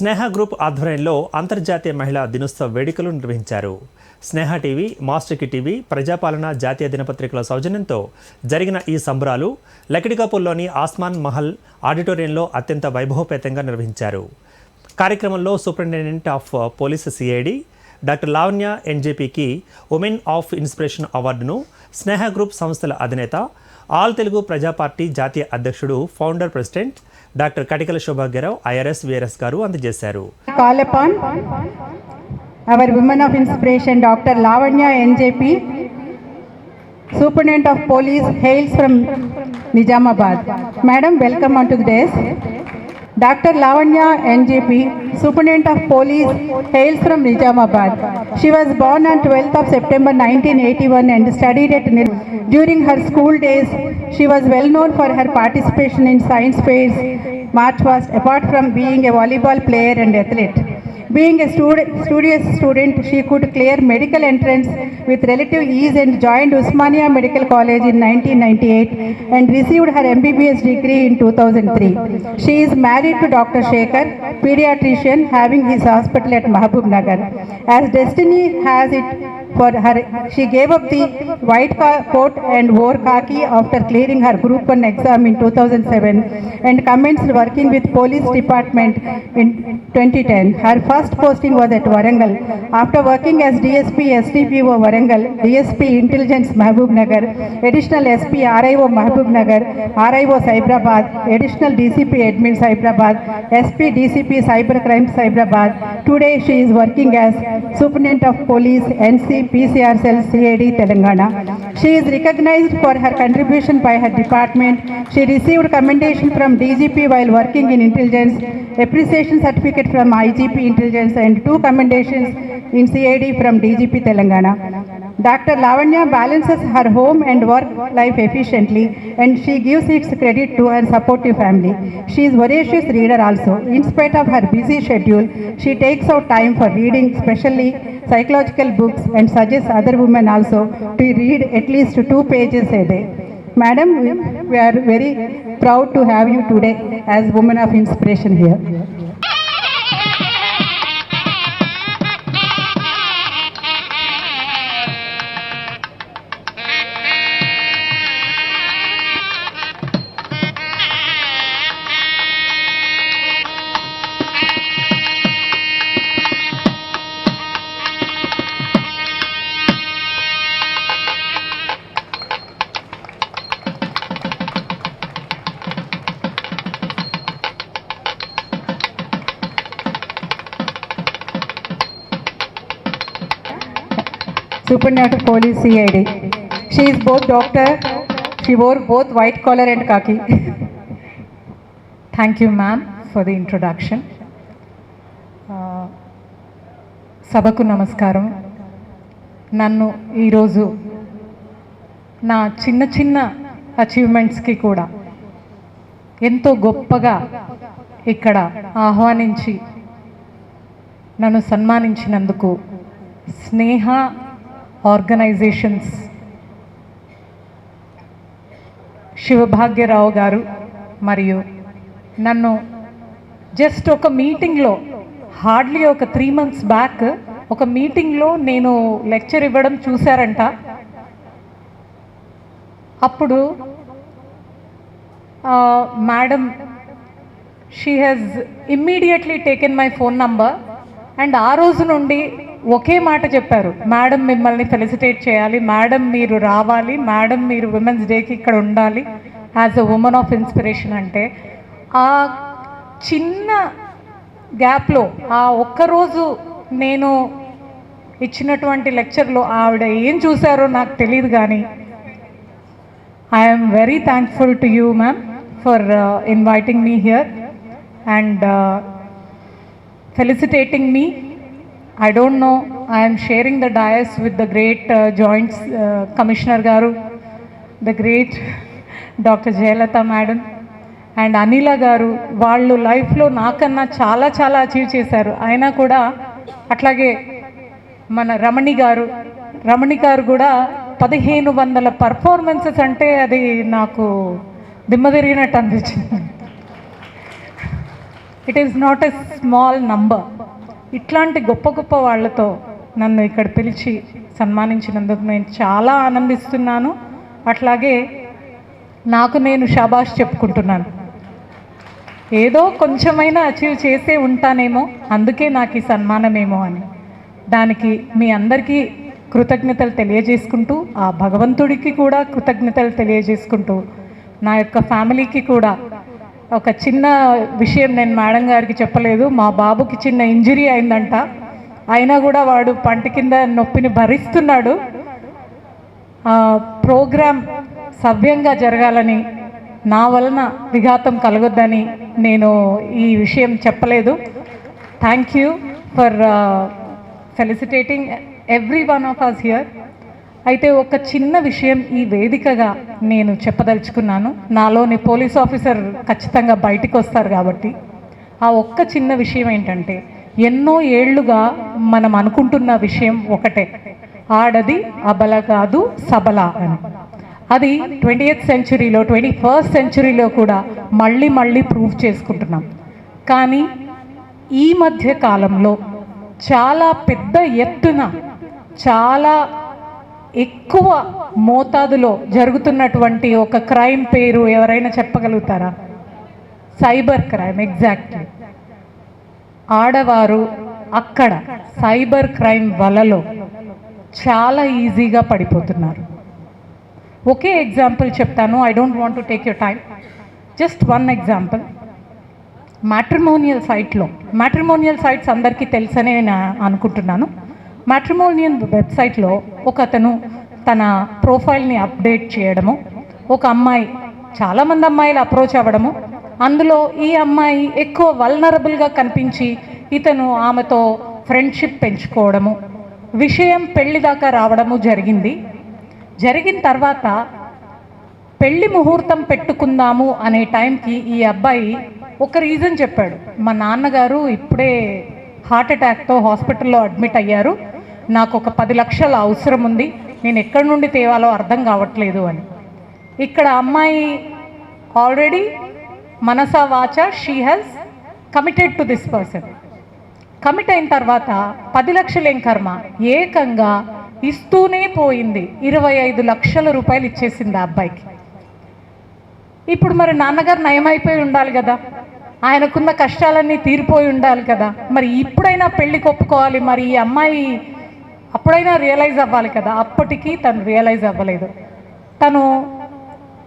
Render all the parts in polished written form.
స్నేహ group ఆధ్వర్యంలో అంతర్జాతీయ మహిళా దినోత్సవ వేడుకలు నిర్వహించారు. స్నేహ టీవీ, మాస్టర్ టీవీ, ప్రజాపాలన జాతీయ దినపత్రికల సౌజన్యంతో జరిగిన ఈ సంబరాలు లకిడికాపూర్లోని ఆస్మాన్ మహల్ ఆడిటోరియంలో అత్యంత వైభవపేతంగా నిర్వహించారు. కార్యక్రమంలో superintendent of police CID doctor Lavanya ఎన్జేపీకి ఉమెన్ ఆఫ్ ఇన్స్పిరేషన్ అవార్డును స్నేహ గ్రూప్ సంస్థల అధినేత, ఆల్ తెలుగు ప్రజా పార్టీ జాతీయ అధ్యక్షుడు, founder president doctor Katikala Sobhagyarao IRS VRS గారు అందజేశారు. Call upon our woman of inspiration doctor Lavanya NJP, Superintendent of Police, hails from Nizamabad. Madam, welcome onto the desk. Dr. Lavanya NJP, Superintendent of Police, hails from Nizamabad. She was born on 12th of September 1981 and studied at During her school days, she was well known for her participation in science fairs, march past, apart from being a volleyball player and athlete. Being a studious student, she could clear medical entrance with relative ease and joined Usmania Medical College in 1998 and received her MBBS degree in 2003. She is married to Dr. Shekhar, pediatrician, having his hospital at Mahbub Nagar. As destiny has it for her, she gave up the white coat and wore khaki after clearing her Group 1 exam in 2007 and commenced working with Police Department in 2010. Her first posting was at Warangal. After working as DSP SDPO Warangal, DSP Intelligence Mahbub Nagar, Additional SP RIO Mahbub Nagar, RIO Cyberabad, Additional DCP Admin Cyberabad, SP DCP Cybercrime Cyberabad. Today she is working as Superintendent of Police NC PCR Cell CAD Telangana. She is recognized for her contribution by her department. She received commendation from DGP while working in intelligence, appreciation certificate from IGP Intelligence and 2 commendations in CID from DGP Telangana. Dr. Lavanya balances her home and work life efficiently and she gives its credit to her supportive family. She is voracious reader also. In spite of her busy schedule, she takes out time for reading, especially psychological books, and suggests other women also to read at least 2 pages a day. Madam, we are very proud to have you today as Women of Inspiration here. Superintendent of Police CID. She is both doctor. She wore both white collar and khaki. Thank you, ma'am, for the introduction. సభకు నమస్కారం. నన్ను ఈరోజు నా చిన్న చిన్న అచీవ్మెంట్స్కి కూడా ఎంతో గొప్పగా ఇక్కడ ఆహ్వానించి నన్ను సన్మానించినందుకు స్నేహ ఆర్గనైజేషన్స్ శివభాగ్యరావు గారు మరియు నన్ను జస్ట్ ఒక మీటింగ్లో హార్డ్లీ ఒక 3 months బ్యాక్ ఒక మీటింగ్లో నేను లెక్చర్ ఇవ్వడం చూశారంట. అప్పుడు madam she has immediately taken my phone number and ఆ రోజు నుండి ఒకే మాట చెప్పారు, మేడం మిమ్మల్ని ఫెలిసిటేట్ చేయాలి, మేడం మీరు రావాలి, మేడం మీరు ఉమెన్స్ డేకి ఇక్కడ ఉండాలి as a women of inspiration. అంటే ఆ చిన్న గ్యాప్లో ఆ ఒక్కరోజు నేను ఇచ్చినటువంటి లెక్చర్లో ఆవిడ ఏం చూశారో నాకు తెలియదు, కానీ I'm very thankful to you ma'am for inviting me here and felicitating me. I don't know, I am sharing the dais with the great Joint Commissioner Garu, the great Dr. Jayalata Madam and Anila Garu. వాళ్ళు లైఫ్లో నాకన్నా చాలా చాలా achieve చేశారు. అయినా కూడా అట్లాగే మన రమణి గారు కూడా 1500 పర్ఫార్మెన్సెస్ అంటే అది నాకు దిమ్మ తిరిగినట్టు అనిపించింది. It is not a small number. ఇట్లాంటి గొప్ప గొప్ప వాళ్ళతో నన్ను ఇక్కడ పిలిచి సన్మానించినందుకు నేను చాలా ఆనందిస్తున్నాను. అట్లాగే నాకు నేను షాబాష్ చెప్పుకుంటున్నాను. ఏదో కొంచెమైనా అచీవ్ చేసే ఉంటానేమో, అందుకే నాకు ఈ సన్మానమేమో అని. దానికి మీ అందరికీ కృతజ్ఞతలు తెలియజేసుకుంటూ, ఆ భగవంతుడికి కూడా కృతజ్ఞతలు తెలియజేసుకుంటూ, నా యొక్క ఫ్యామిలీకి కూడా ఒక చిన్న విషయం నేను మేడం గారికి చెప్పలేదు. మా బాబుకి చిన్న ఇంజరీ అయిందంట, అయినా కూడా వాడు పంట కింద నొప్పిని భరిస్తున్నాడు. ప్రోగ్రామ్ సవ్యంగా జరగాలని, నా వలన విఘాతం కలగొద్దని నేను ఈ విషయం చెప్పలేదు. Thank you for felicitating every one of us here. అయితే ఒక చిన్న విషయం ఈ వేదికగా నేను చెప్పదలుచుకున్నాను. నాలోని పోలీస్ ఆఫీసర్ ఖచ్చితంగా బయటికి వస్తారు కాబట్టి ఆ ఒక్క చిన్న విషయం ఏంటంటే, ఎన్నో ఏళ్లుగా మనం అనుకుంటున్న విషయం ఒకటే, ఆడది అబల కాదు సబల అని. అది 20th సెంచురీలో 21st సెంచురీలో కూడా మళ్ళీ మళ్ళీ ప్రూవ్ చేసుకుంటున్నాం. కానీ ఈ మధ్య కాలంలో చాలా పెద్ద ఎత్తున, చాలా ఎక్కువ మోతాదులో జరుగుతున్నటువంటి ఒక క్రైమ్ పేరు ఎవరైనా చెప్పగలుగుతారా? Cyber crime. ఎగ్జాక్ట్లీ. ఆడవారు అక్కడ సైబర్ క్రైమ్ వలలో చాలా ఈజీగా పడిపోతున్నారు. ఒకే ఎగ్జాంపుల్ చెప్తాను. I don't want to take your time. Just one example. Matrimonial sites అందరికీ తెలుసనే నేను అనుకుంటున్నాను. మ్యాట్రిమోనియల్ వెబ్సైట్లో ఒక అతను తన ప్రొఫైల్ని అప్డేట్ చేయడము, ఒక అమ్మాయి, చాలామంది అమ్మాయిలు అప్రోచ్ అవ్వడము, అందులో ఈ అమ్మాయి ఎక్కువ వల్నరబుల్గా కనిపించి ఇతను ఆమెతో ఫ్రెండ్షిప్ పెంచుకోవడము, విషయం పెళ్లి దాకా రావడము జరిగిన తర్వాత పెళ్లి ముహూర్తం పెట్టుకుందాము అనే టైంకి ఈ అబ్బాయి ఒక రీజన్ చెప్పాడు. మా నాన్నగారు ఇప్పుడే హార్ట్ అటాక్తో హాస్పిటల్లో అడ్మిట్ అయ్యారు, నాకు ఒక 10 లక్షల అవసరం ఉంది, నేను ఎక్కడి నుండి తేవాలో అర్థం కావట్లేదు అని. ఇక్కడ అమ్మాయి ఆల్రెడీ మనసా వాచ she has committed to this person. Commit అయిన తర్వాత 10 లక్షలు ఏం కర్మ, ఏకంగా ఇస్తూనే పోయింది. 25 లక్షల రూపాయలు ఇచ్చేసింది ఆ అబ్బాయికి. ఇప్పుడు మరి నాన్నగారు నయమైపోయి ఉండాలి కదా, ఆయనకున్న కష్టాలన్నీ తీరిపోయి ఉండాలి కదా, మరి ఇప్పుడైనా పెళ్ళికి ఒప్పుకోవాలి, మరి ఈ అమ్మాయి అప్పుడైనా రియలైజ్ అవ్వాలి కదా. అప్పటికి తను రియలైజ్ అవ్వలేదు. తను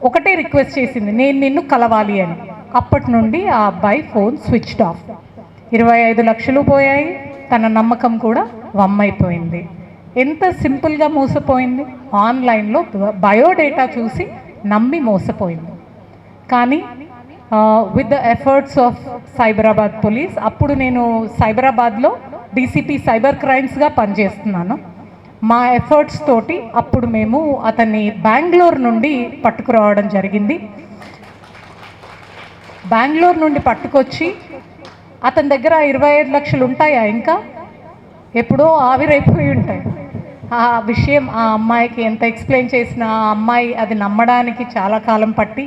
ఒకటే రిక్వెస్ట్ చేసింది, నేను నిన్ను కలవాలి అని. అప్పటి నుండి ఆ అబ్బాయి ఫోన్ స్విచ్డ్ ఆఫ్. 25 లక్షలు పోయాయి, తన నమ్మకం కూడా వమ్మైపోయింది. ఎంత సింపుల్గా మోసపోయింది. ఆన్లైన్లో బయోడేటా చూసి నమ్మి మోసపోయింది. కానీ with the efforts of Cyberabad police, అప్పుడు నేను సైబరాబాద్లో డీసీపీ సైబర్ క్రైమ్స్గా పనిచేస్తున్నాను. మా ఎఫర్ట్స్ తోటి అప్పుడు మేము అతన్ని బెంగళూరు నుండి పట్టుకురావడం జరిగింది. బెంగళూరు నుండి పట్టుకొచ్చి అతని దగ్గర 25 లక్షలు ఉంటాయా, ఇంకా ఎప్పుడో ఆవిరైపోయి ఉంటాయి. ఆ విషయం ఆ అమ్మాయికి ఎంత ఎక్స్ప్లెయిన్ చేసినా ఆ అమ్మాయి అది నమ్మడానికి చాలా కాలం పట్టి,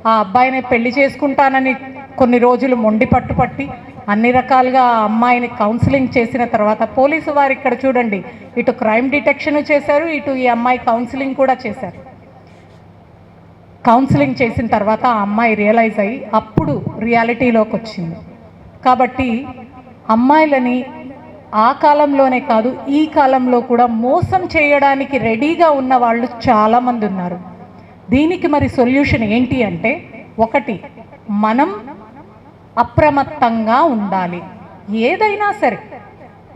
ఆ అబ్బాయిని పెళ్లి చేసుకుంటానని కొన్ని రోజులు మొండి పట్టుపట్టి అన్ని రకాలుగా ఆ అమ్మాయిని కౌన్సిలింగ్ చేసిన తర్వాత, పోలీసు వారు ఇక్కడ చూడండి, ఇటు క్రైమ్ డిటెక్షన్ చేశారు, ఇటు ఈ అమ్మాయి కౌన్సిలింగ్ కూడా చేశారు. కౌన్సిలింగ్ చేసిన తర్వాత ఆ అమ్మాయి రియలైజ్ అయ్యి అప్పుడు రియాలిటీలోకి వచ్చింది. కాబట్టి అమ్మాయిలని ఆ కాలంలోనే కాదు, ఈ కాలంలో కూడా మోసం చేయడానికి రెడీగా ఉన్న వాళ్ళు చాలామంది ఉన్నారు. దీనికి మరి సొల్యూషన్ ఏంటి అంటే, ఒకటి, మనం అప్రమత్తంగా ఉండాలి. ఏదైనా సరే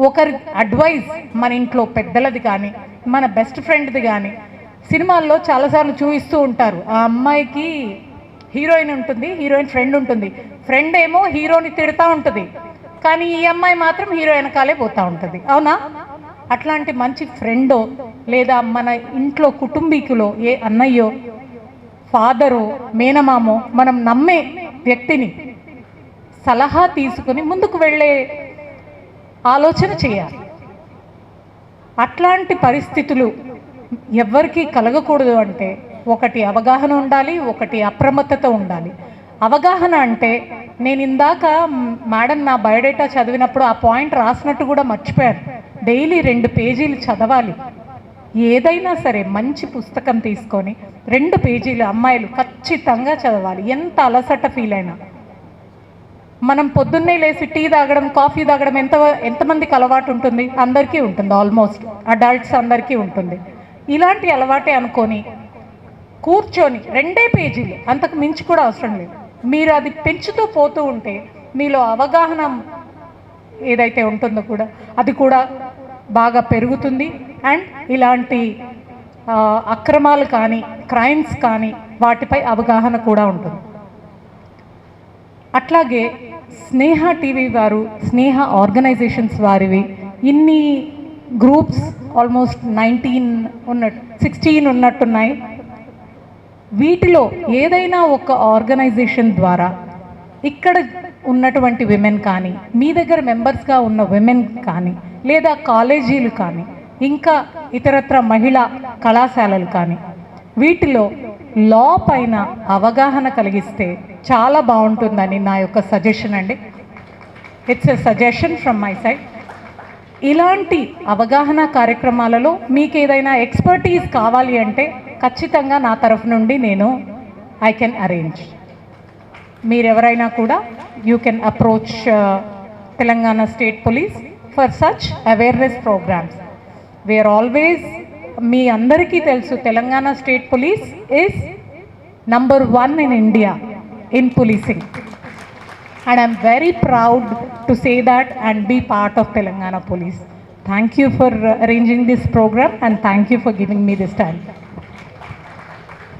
ఒకరి అడ్వైజ్, మన ఇంట్లో పెద్దలది కానీ మన బెస్ట్ ఫ్రెండ్ది కానీ, సినిమాల్లో చాలాసార్లు చూపిస్తూ ఉంటారు, ఆ అమ్మాయికి హీరోయిన్ ఉంటుంది, హీరోయిన్ ఫ్రెండ్ ఉంటుంది, ఫ్రెండ్ ఏమో హీరోని తిడతా ఉంటుంది, కానీ ఈ అమ్మాయి మాత్రం హీరో వెనకాలే పోతూ ఉంటుంది. అవునా? అట్లాంటి మంచి ఫ్రెండో లేదా మన ఇంట్లో కుటుంబీకులో ఏ అన్నయ్యో, ఫాదరో, మేనమామో, మనం నమ్మే వ్యక్తిని సలహా తీసుకుని ముందుకు వెళ్ళే ఆలోచన చేయాలి. అట్లాంటి పరిస్థితులు ఎవరికీ కలగకూడదు అంటే, ఒకటి అవగాహన ఉండాలి, ఒకటి అప్రమత్తత ఉండాలి. అవగాహన అంటే నేను ఇందాక మేడం నా బయోడేటా చదివినప్పుడు ఆ పాయింట్ రాసినట్టు కూడా మర్చిపోయాను. డైలీ 2 పేజీలు చదవాలి. ఏదైనా సరే మంచి పుస్తకం తీసుకొని 2 పేజీలు అమ్మాయిలు ఖచ్చితంగా చదవాలి. ఎంత అలసట ఫీల్ అయినా. మనం పొద్దున్నే లేచి టీ తాగడం, కాఫీ తాగడం ఎంతమందికి అలవాటు ఉంటుంది? అందరికీ ఉంటుంది, ఆల్మోస్ట్ అడల్ట్స్ అందరికీ ఉంటుంది. ఇలాంటి అలవాటే అనుకొని కూర్చొని 2 పేజీలు, అంతకు మించి కూడా అవసరం లేదు. మీరు అది పెంచుతూ పోతూ ఉంటే మీలో అవగాహన ఏదైతే ఉంటుందో కూడా అది కూడా బాగా పెరుగుతుంది. అండ్ ఇలాంటి అక్రమాలు కానీ క్రైమ్స్ కానీ వాటిపై అవగాహన కూడా ఉంటుంది. అట్లాగే స్నేహ టీవీ వారు, స్నేహ ఆర్గనైజేషన్స్ వారివి ఇన్ని గ్రూప్స్ ఆల్మోస్ట్ 16 ఉన్నట్టున్నాయి. వీటిలో ఏదైనా ఒక ఆర్గనైజేషన్ ద్వారా ఇక్కడ ఉన్నటువంటి విమెన్ కానీ, మీ దగ్గర మెంబర్స్గా ఉన్న విమెన్ కానీ, లేదా కాలేజీలు కానీ, ఇంకా ఇతరత్ర మహిళా కళాశాలలు కానీ, వీటిలో లా పైన అవగాహన కలిగిస్తే చాలా బాగుంటుందని నా యొక్క సజెషన్ అండి. It's a suggestion from my side. ఇలాంటి అవగాహన కార్యక్రమాలలో మీకు ఏదైనా ఎక్స్పర్టీస్ కావాలి అంటే ఖచ్చితంగా నా తరఫు నుండి ఐ కెన్ అరేంజ్. మీరెవరైనా కూడా you can approach Telangana state police for such awareness programmes. We're always, మీ అందరికీ తెలుసు, Telangana state police is number 1 in India in policing. And I'm very proud to say that and be part of Telangana Police. Thank you for arranging this program and thank you for giving me this time.